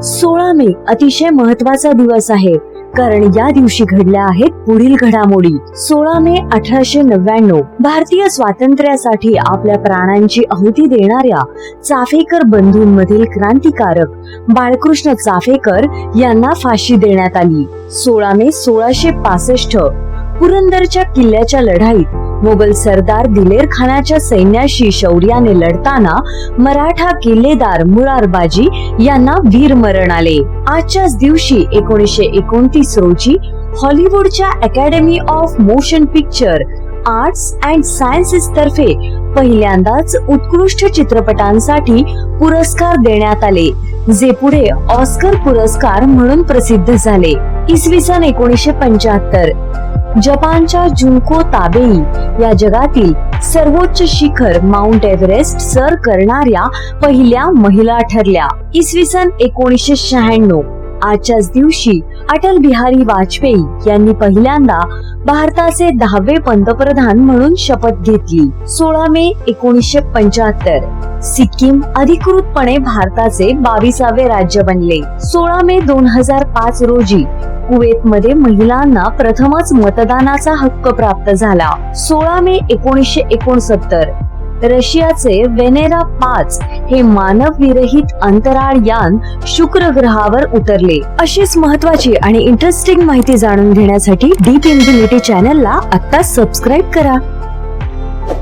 16 मे अतिशय महत्वाचा दिवस आहे, कारण या दिवशी घडल्या आहेत पुढील घडामोडी. 16 मे 1899 भारतीय स्वातंत्र्यासाठी आपल्या प्राणांची आहुती देणाऱ्या चाफेकर बंधूंमधील क्रांतिकारक बाळकृष्ण चाफेकर यांना फाशी देण्यात आली. 16 मे 1665 पुरंदरच्या किल्ल्याच्या लढाईत मोगल सरदार दिलेर खानाच्या सैन्याशी शौर्याने लढताना मराठा किल्लेदार मुरारबाजी यांना वीरमरण आले. आजच्याच दिवशी 1929 रोजी हॉलिवूडच्या academy of motion picture arts and sciences तर्फे पहिल्यांदाच उत्कृष्ट चित्रपटांसाठी पुरस्कार देण्यात आले, जे पुढे ऑस्कर पुरस्कार म्हणून प्रसिद्ध झाले. इसवी सन 1975 जपानच्या जुन्को ताबेई या जगातील सर्वोच्च शिखर माउंट एव्हरेस्ट सर करणाऱ्या पहिल्या महिला ठरल्या. इसवी सन 1996 आजच्याच दिवशी अटल बिहारी वाजपेयी यांनी पहिल्यांदा भारताचे 10वे पंतप्रधान म्हणून शपथ घेतली. 16 मे 1975 सिक्कीम अधिकृतपणे भारताचे 22वे राज्य बनले. 16 मे 2005 रोजी कुवेतमध्ये महिलांना प्रथमच मतदानाचा हक्क प्राप्त झाला. 16 मे 1969 रशियाचे वेनेरा 5 हे मानवविरहित अंतराळ यान शुक्र ग्रहावर उतरले. अशीच महत्वाची आणि इंटरेस्टिंग माहिती जाणून घेण्यासाठी डीप इन्फिनिटी चॅनलला आता सबस्क्राईब करा.